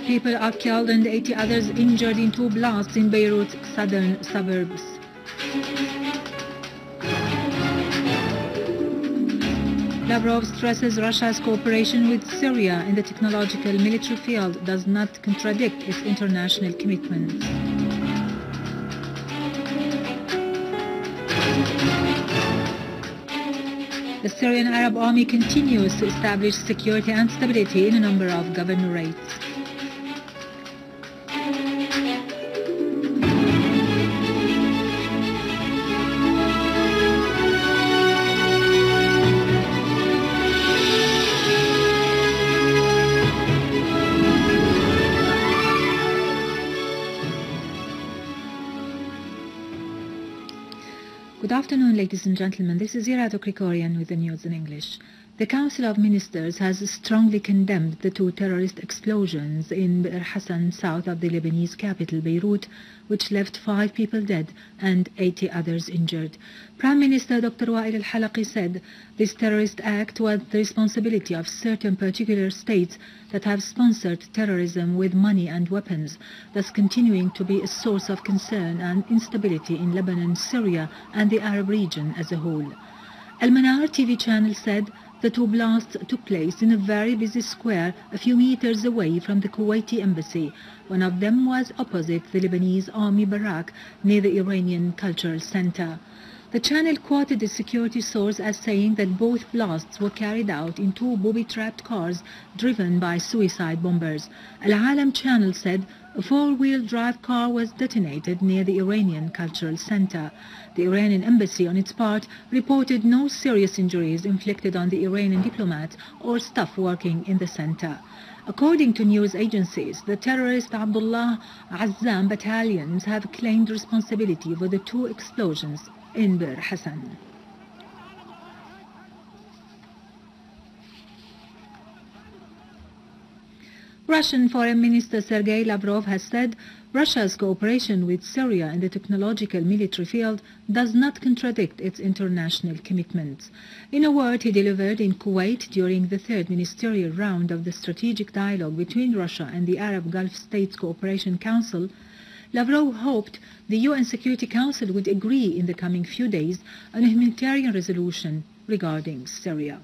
people are killed and 80 others injured in 2 blasts in Beirut's southern suburbs. Lavrov stresses Russia's cooperation with Syria in the technological military field does not contradict its international commitments. The Syrian Arab Army continues to establish security and stability in a number of governorates. Good afternoon, ladies and gentlemen. This is Irato Krikorian with the news in English. The Council of Ministers has strongly condemned the 2 terrorist explosions in Bir Hassan, south of the Lebanese capital, Beirut, which left 5 people dead and 80 others injured. Prime Minister Dr. Wael al-Halaqi said this terrorist act was the responsibility of certain particular states that have sponsored terrorism with money and weapons, thus continuing to be a source of concern and instability in Lebanon, Syria, and the Arab region as a whole. Al-Manar TV channel said the 2 blasts took place in a very busy square a few meters away from the Kuwaiti embassy. One of them was opposite the Lebanese army barrack near the Iranian Cultural Center. The channel quoted a security source as saying that both blasts were carried out in 2 booby-trapped cars driven by suicide bombers. Al-Alam channel said a 4-wheel drive car was detonated near the Iranian Cultural Center. The Iranian embassy, on its part, reported no serious injuries inflicted on the Iranian diplomat or staff working in the center. According to news agencies, the terrorist Abdullah Azzam battalions have claimed responsibility for the 2 explosions in Bir Hassan. Russian Foreign Minister Sergei Lavrov has said Russia's cooperation with Syria in the technological military field does not contradict its international commitments. In a word he delivered in Kuwait during the 3rd ministerial round of the strategic dialogue between Russia and the Arab Gulf States Cooperation Council, Lavrov hoped the UN Security Council would agree in the coming few days on a humanitarian resolution regarding Syria.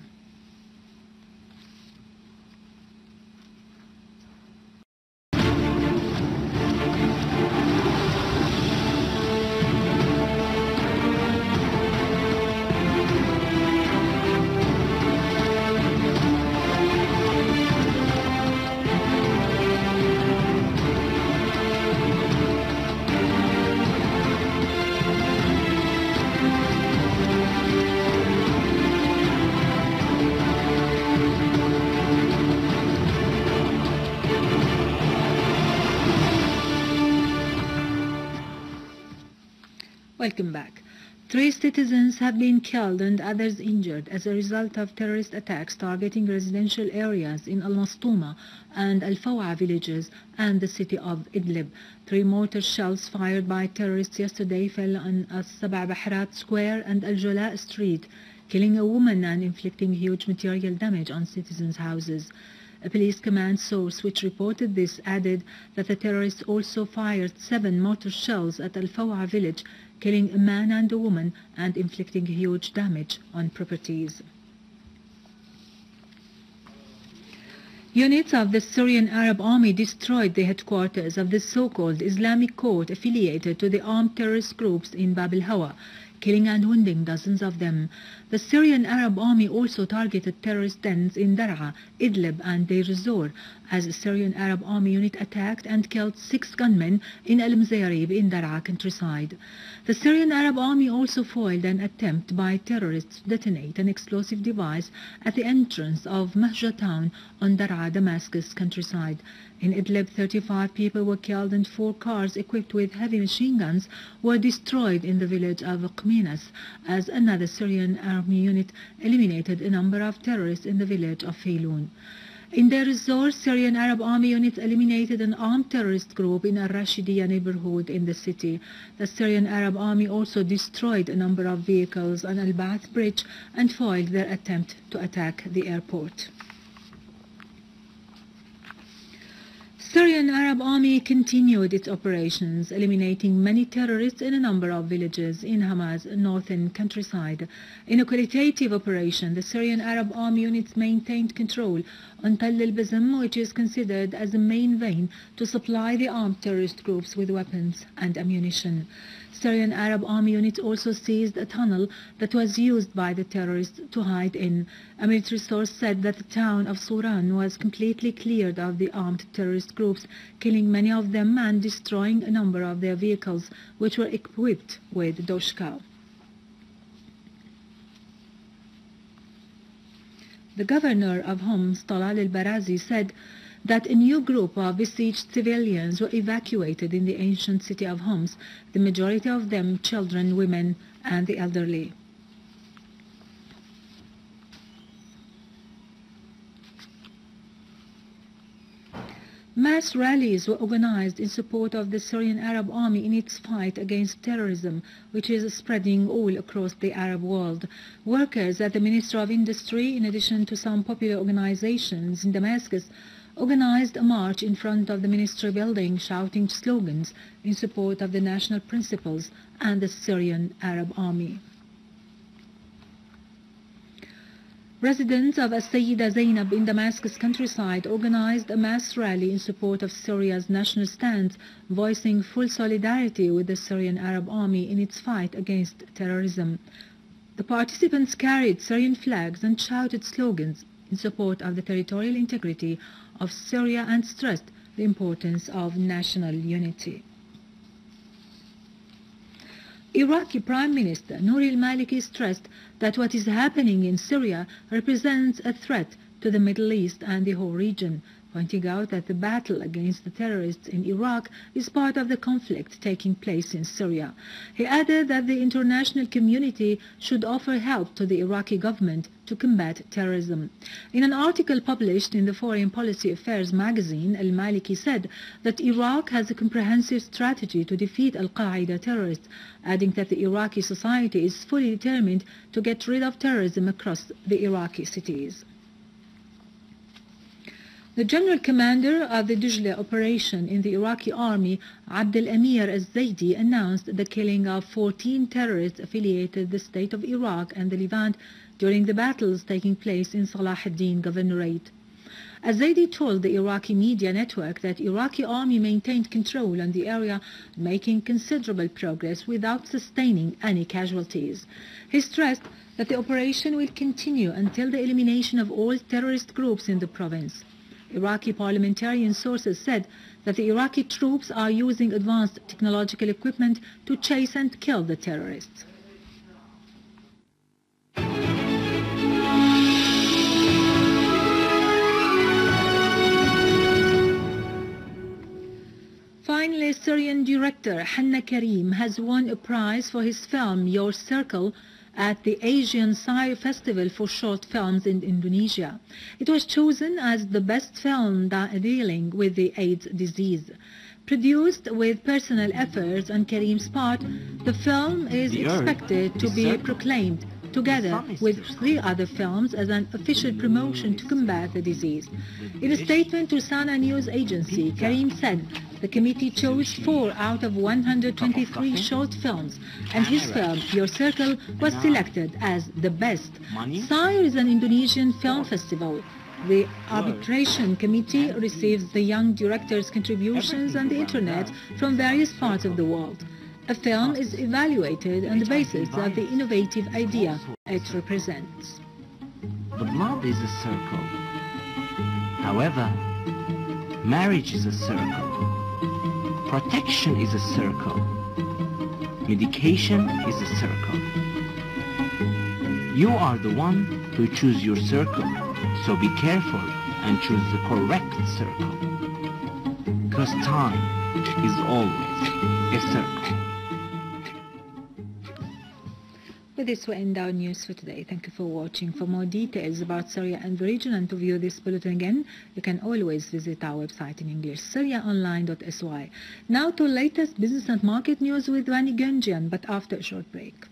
Welcome back. 3 citizens have been killed and others injured as a result of terrorist attacks targeting residential areas in al-Nusra and al-Fawa villages and the city of Idlib. 3 mortar shells fired by terrorists yesterday fell on al-Saba Bahrat Square and al-Jala Street, killing a woman and inflicting huge material damage on citizens' houses. A police command source which reported this added that the terrorists also fired 7 mortar shells at al-Fawa village, killing a man and a woman and inflicting huge damage on properties. Units of the Syrian Arab Army destroyed the headquarters of the so-called Islamic Court affiliated to the armed terrorist groups in Bab Al-Hawa, killing and wounding dozens of them. The Syrian Arab Army also targeted terrorist dens in Dar'a, Idlib and Deir ez-Zor, as the Syrian Arab Army unit attacked and killed 6 gunmen in Al-Mzarib in Dar'a countryside. The Syrian Arab Army also foiled an attempt by terrorists to detonate an explosive device at the entrance of Mahja town on Dar'a, Damascus countryside. In Idlib, 35 people were killed and 4 cars equipped with heavy machine guns were destroyed in the village of Qminas, as another Syrian Army unit eliminated a number of terrorists in the village of Feiloun. In Deir ez-Zor, Syrian Arab Army units eliminated an armed terrorist group in al-Rashidiyya neighborhood in the city. The Syrian Arab Army also destroyed a number of vehicles on Al-Ba'ath bridge and foiled their attempt to attack the airport. Syrian Arab Army continued its operations, eliminating many terrorists in a number of villages in Hama's northern countryside. In a qualitative operation, the Syrian Arab Army units maintained control on Tall al-Bazm, which is considered as the main vein to supply the armed terrorist groups with weapons and ammunition. Syrian Arab Army units also seized a tunnel that was used by the terrorists to hide in. A military source said that the town of Suran was completely cleared of the armed terrorist groups, killing many of them and destroying a number of their vehicles, which were equipped with doshka. The governor of Homs, Talal al-Barazi, said that a new group of besieged civilians were evacuated in the ancient city of Homs, the majority of them children, women, and the elderly. Mass rallies were organized in support of the Syrian Arab Army in its fight against terrorism, which is spreading all across the Arab world. Workers at the Ministry of Industry, in addition to some popular organizations in Damascus, organized a march in front of the ministry building, shouting slogans in support of the national principles and the Syrian Arab Army. Residents of Sayyeda Zeinab in Damascus countryside organized a mass rally in support of Syria's national stance, voicing full solidarity with the Syrian Arab Army in its fight against terrorism. The participants carried Syrian flags and shouted slogans in support of the territorial integrity of Syria and stressed the importance of national unity. Iraqi Prime Minister Nouri al-Maliki stressed that what is happening in Syria represents a threat to the Middle East and the whole region, pointing out that the battle against the terrorists in Iraq is part of the conflict taking place in Syria. He added that the international community should offer help to the Iraqi government to combat terrorism. In an article published in the Foreign Policy Affairs magazine, al-Maliki said that Iraq has a comprehensive strategy to defeat al-Qaeda terrorists, adding that the Iraqi society is fully determined to get rid of terrorism across the Iraqi cities. The General Commander of the Dujla operation in the Iraqi army, Abd al-Amir al-Zaidi, announced the killing of 14 terrorists affiliated with the state of Iraq and the Levant during the battles taking place in Salah ad-Din Governorate. Al-Zaidi told the Iraqi media network that Iraqi army maintained control on the area, making considerable progress without sustaining any casualties. He stressed that the operation will continue until the elimination of all terrorist groups in the province. Iraqi parliamentarian sources said that the Iraqi troops are using advanced technological equipment to chase and kill the terrorists. Finally, Syrian director Hanna Karim has won a prize for his film Your Circle at the Asian Syria Festival for Short Films in Indonesia. It was chosen as the best film dealing with the AIDS disease. Produced with personal efforts on Karim's part, the film is expected to be proclaimed together with 3 other films as an official promotion to combat the disease. In a statement to Sana news agency, Karim said the committee chose 4 out of 123 short films, and his film, Your Circle, was selected as the best. Syria is an Indonesian film festival. The arbitration committee receives the young directors' contributions on the internet from various parts of the world. A film is evaluated on the basis of the innovative idea it represents. The blood is a circle. However, marriage is a circle. Protection is a circle. Medication is a circle. You are the one who choose your circle, so be careful and choose the correct circle. Because time is always a circle. With this, we end our news for today. Thank you for watching. For more details about Syria and the region and to view this bulletin again, you can always visit our website in English, syriaonline.sy. Now to latest business and market news with Vani Gunjian, but after a short break.